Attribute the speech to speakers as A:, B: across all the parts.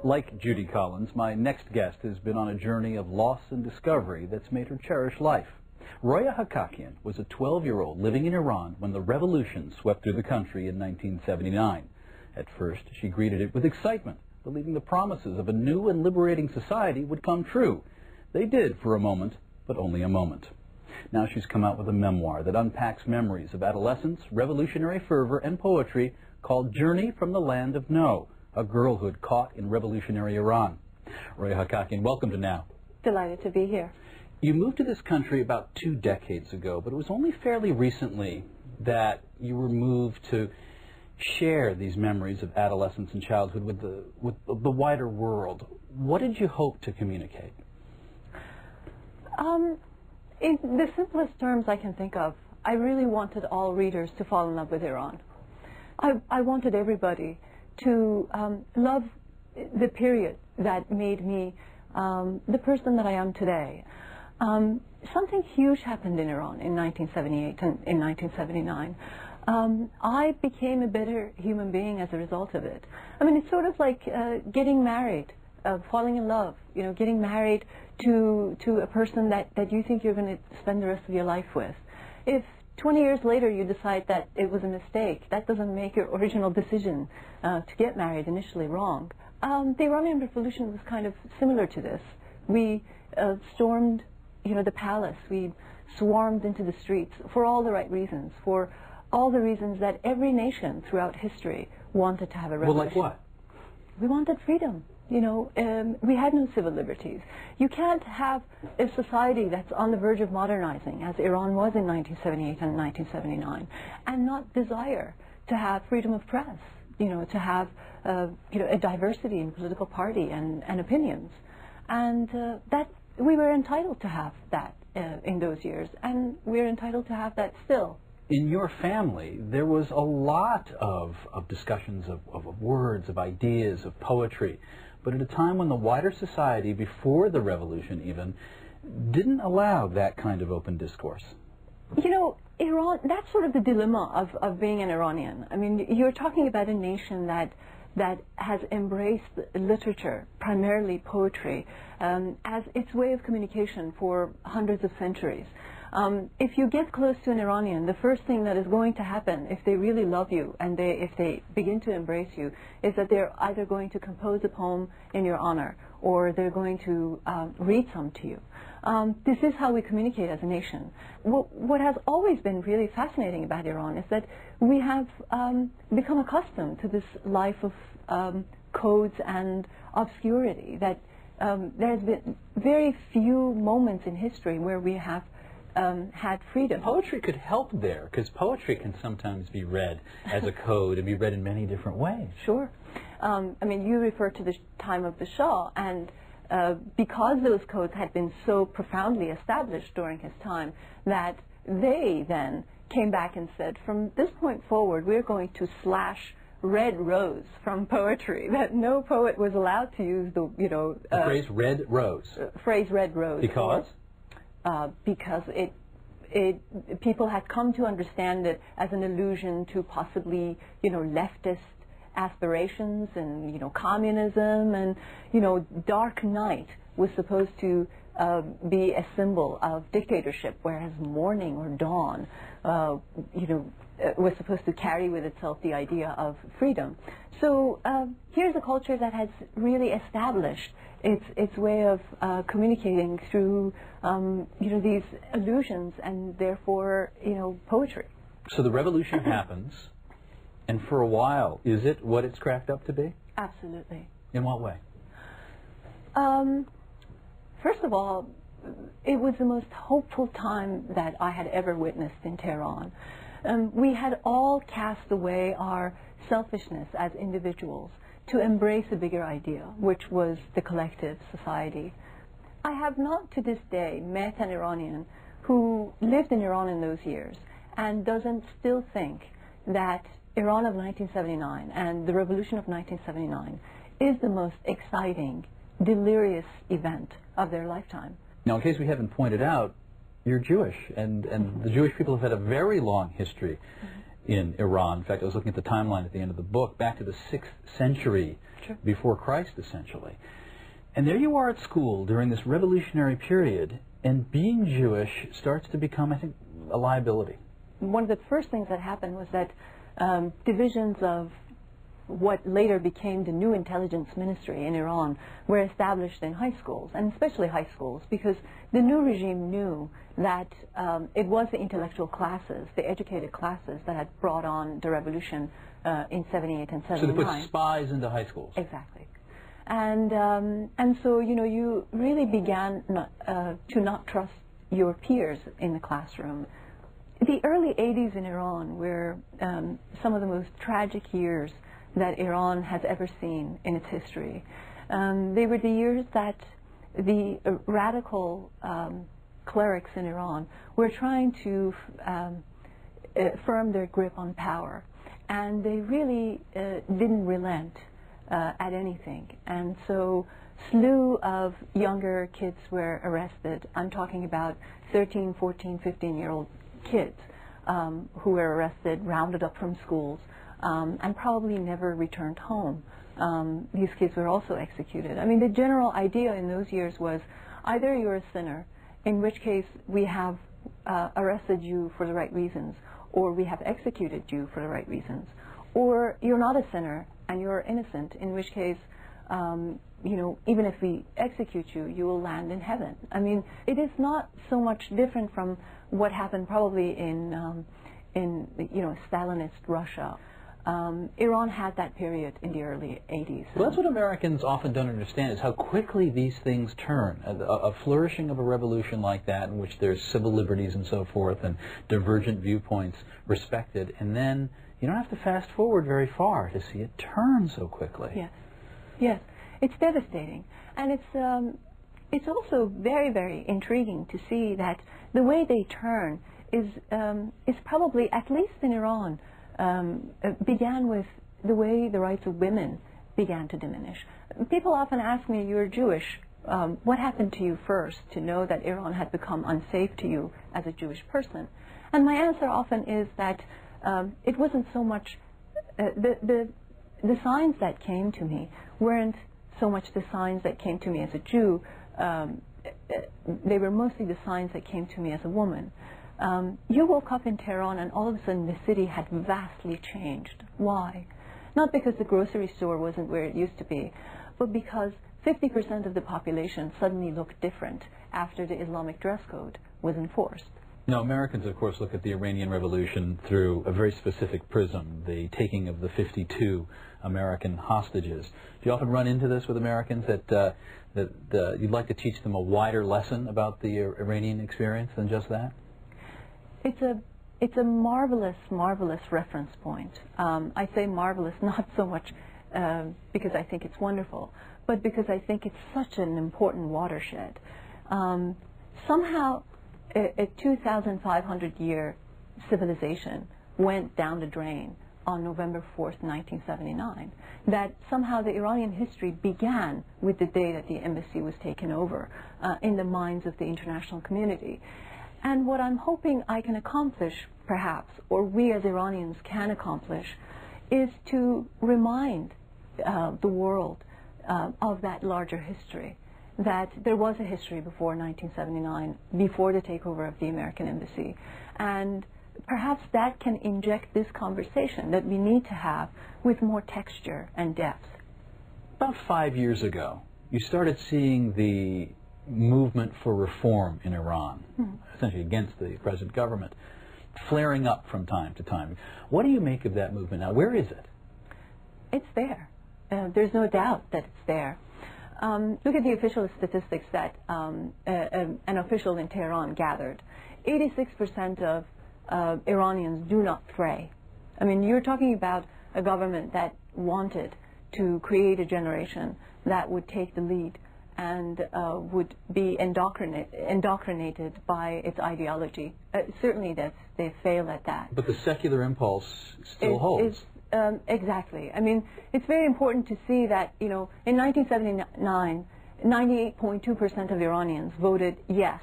A: Like Judy Collins, my next guest has been on a journey of loss and discovery that's made her cherish life. Roya Hakakian was a 12-year-old living in Iran when the revolution swept through the country in 1979. At first, she greeted it with excitement, believing the promises of a new and liberating society would come true. They did for a moment, but only a moment. Now she's come out with a memoir that unpacks memories of adolescence, revolutionary fervor, and poetry called Journey from the Land of No, a girlhood caught in revolutionary Iran. Roya Hakakian, welcome to Now.
B: Delighted to be here.
A: You moved to this country about 2 decades ago, but it was only fairly recently that you were moved to share these memories of adolescence and childhood with the wider world. What did you hope to communicate?
B: In the simplest terms I can think of, I really wanted all readers to fall in love with Iran. I wanted everybody to love the period that made me the person that I am today. Something huge happened in Iran in 1978 and in 1979. I became a better human being as a result of it. I mean, it's sort of like getting married, falling in love, you know, getting married to a person that you think you're going to spend the rest of your life with. If 20 years later you decide that it was a mistake, that doesn't make your original decision to get married initially wrong. The Iranian Revolution was kind of similar to this. We stormed, you know, the palace. We swarmed into the streets for all the right reasons, for all the reasons that every nation throughout history wanted to have a revolution.
A: Well, like what?
B: We wanted freedom. You know, we had no civil liberties. You can't have a society that's on the verge of modernizing, as Iran was in 1978 and 1979, and not desire to have freedom of press, you know, to have you know, a diversity in political party and opinions. And that we were entitled to have that in those years, and we're entitled to have that still.
A: In your family, there was a lot of discussions of words, of ideas, of poetry, but at a time when the wider society, before the revolution even, didn't allow that kind of open discourse.
B: You know, Iran, that's sort of the dilemma of being an Iranian. I mean, you're talking about a nation that has embraced literature, primarily poetry, as its way of communication for hundreds of centuries. If you get close to an Iranian, the first thing that is going to happen, if they really love you and if they begin to embrace you, is that they're either going to compose a poem in your honor or they're going to read some to you. This is how we communicate as a nation. What has always been really fascinating about Iran is that we have become accustomed to this life of codes and obscurity, that there's been very few moments in history where we have had freedom.
A: Poetry could help there, because poetry can sometimes be read as a code and be read in many different ways.
B: Sure. I mean, you refer to the time of the Shah, and because those codes had been so profoundly established during his time, that they then came back and said, from this point forward, we're going to slash red rose from poetry, that no poet was allowed to use the, you know...
A: the phrase red rose.
B: Phrase red rose.
A: Because?
B: Because people had come to understand it as an allusion to possibly, you know, leftist aspirations and, you know, communism, and, you know, dark night was supposed to be a symbol of dictatorship, whereas morning or dawn, you know, was supposed to carry with itself the idea of freedom. So here's a culture that has really established its way of communicating through you know, these allusions and therefore, you know, poetry.
A: So the revolution happens, and for a while, is it what it's cracked up to be?
B: Absolutely.
A: In what way?
B: First of all, it was the most hopeful time that I had ever witnessed in Tehran. We had all cast away our selfishness as individuals to embrace a bigger idea, which was the collective society. I have not to this day met an Iranian who lived in Iran in those years and doesn't still think that Iran of 1979 and the revolution of 1979 is the most exciting, delirious event of their lifetime.
A: Now, in case we haven't pointed out, you're Jewish, and the Jewish people have had a very long history in Iran. In fact, I was looking at the timeline at the end of the book, back to the 6th century before Christ, essentially. And there you are at school during this revolutionary period, and being Jewish starts to become, I think, a liability.
B: One of the first things that happened was that divisions of what later became the new intelligence ministry in Iran were established in high schools, and especially high schools, because the new regime knew that it was the intellectual classes, the educated classes, that had brought on the revolution in 78 and 79.
A: So they put spies into high schools.
B: Exactly. And so, you know, you really began to not trust your peers in the classroom. The early 80s in Iran were some of the most tragic years that Iran has ever seen in its history. They were the years that the radical clerics in Iran were trying to firm their grip on power, and they really didn't relent at anything. And so slew of younger kids were arrested. I'm talking about 13, 14, 15-year-old kids who were arrested, rounded up from schools, and probably never returned home. These kids were also executed. I mean, the general idea in those years was either you're a sinner, in which case we have arrested you for the right reasons, or we have executed you for the right reasons, or you're not a sinner and you're innocent, in which case, you know, even if we execute you, you will land in heaven. I mean, it is not so much different from what happened probably in you know, Stalinist Russia. Iran had that period in the early 80s.
A: Well, that's what Americans often don't understand, is how quickly these things turn. A flourishing of a revolution like that, in which there's civil liberties and so forth, and divergent viewpoints respected, and then you don't have to fast forward very far to see it turn so quickly.
B: Yes, yes, it's devastating, and it's also very, very intriguing to see that the way they turn is probably, at least in Iran, began with the way the rights of women began to diminish. People often ask me, you're Jewish, what happened to you first to know that Iran had become unsafe to you as a Jewish person? And my answer often is that it wasn't so much, the signs that came to me weren't so much the signs that came to me as a Jew, they were mostly the signs that came to me as a woman. You woke up in Tehran and all of a sudden the city had vastly changed. Why? Not because the grocery store wasn't where it used to be, but because 50% of the population suddenly looked different after the Islamic dress code was enforced.
A: Now, Americans, of course, look at the Iranian Revolution through a very specific prism, the taking of the 52 American hostages. Do you often run into this with Americans, that you'd like to teach them a wider lesson about the Iranian experience than just that?
B: It's a marvelous, marvelous reference point. I say marvelous not so much because I think it's wonderful, but because I think it's such an important watershed. Somehow, a 2,500-year civilization went down the drain on November 4th, 1979. That somehow the Iranian history began with the day that the embassy was taken over in the minds of the international community. And what I'm hoping I can accomplish, perhaps, or we as Iranians can accomplish, is to remind the world of that larger history, that there was a history before 1979, before the takeover of the American embassy. And perhaps that can inject this conversation that we need to have with more texture and depth.
A: About 5 years ago, you started seeing the movement for reform in Iran, essentially against the present government, flaring up from time to time. What do you make of that movement now? Where is it?
B: It's there. There's no doubt that it's there. Look at the official statistics that an official in Tehran gathered. 86% of Iranians do not pray. I mean, you're talking about a government that wanted to create a generation that would take the lead and would be indoctrinated by its ideology. Certainly they fail at that.
A: But the secular impulse still holds.
B: Exactly. I mean, it's very important to see that, you know, in 1979, 98.2% of Iranians voted yes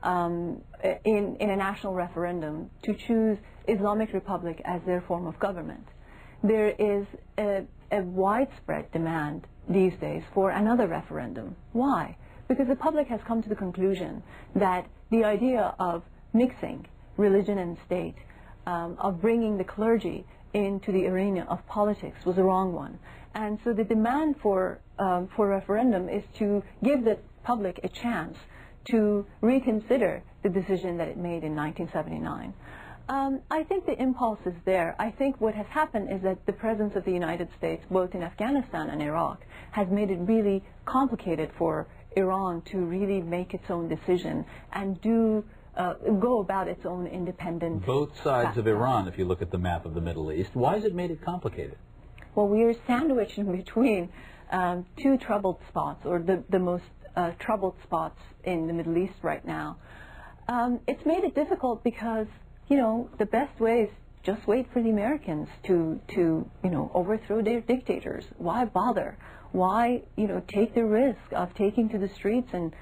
B: in a national referendum to choose Islamic Republic as their form of government. There is a widespread demand these days for another referendum. Why? Because the public has come to the conclusion that the idea of mixing religion and state, of bringing the clergy into the arena of politics, was a wrong one. And so the demand for referendum is to give the public a chance to reconsider the decision that it made in 1979. I think the impulse is there. I think what has happened is that the presence of the United States, both in Afghanistan and Iraq, has made it really complicated for Iran to really make its own decision and go about its own independent...
A: Both sides of Iran, if you look at the map of the Middle East, why has it made it complicated?
B: Well, we are sandwiched in between two troubled spots, or the most troubled spots in the Middle East right now. It's made it difficult because, you know, the best way is just wait for the Americans to overthrow their dictators. Why bother? Why, take the risk of taking to the streets and,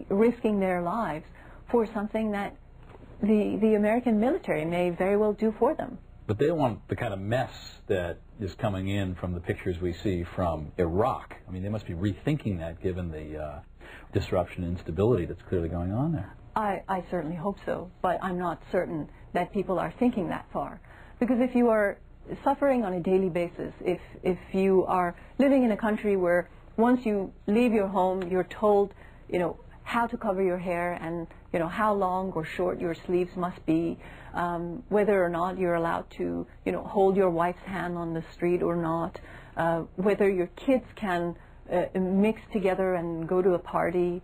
B: risking their lives for something that the American military may very well do for them?
A: But they don't want the kind of mess that is coming in from the pictures we see from Iraq. I mean, they must be rethinking that given the disruption and instability that's clearly going on there.
B: I certainly hope so, but I'm not certain that people are thinking that far. Because if you are suffering on a daily basis, if you are living in a country where once you leave your home, you're told, how to cover your hair and, how long or short your sleeves must be, whether or not you're allowed to, hold your wife's hand on the street or not, whether your kids can mix together and go to a party,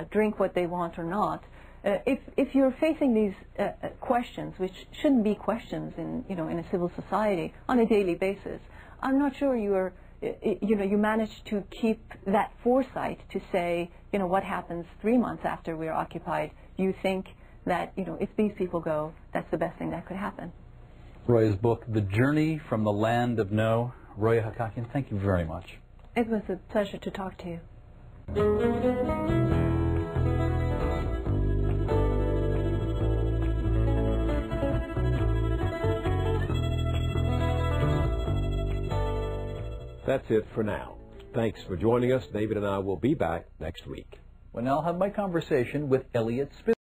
B: drink what they want or not. If you're facing these questions, which shouldn't be questions in a civil society on a daily basis, I'm not sure you manage to keep that foresight to say, what happens 3 months after we're occupied. You think that, if these people go, that's the best thing that could happen.
A: Roya's book, The Journey from the Land of No. Roya Hakakian, thank you very much.
B: It was a pleasure to talk to you.
C: That's it for now. Thanks for joining us. David and I will be back next week.
A: Well, now I'll have my conversation with Elliot Spitzer.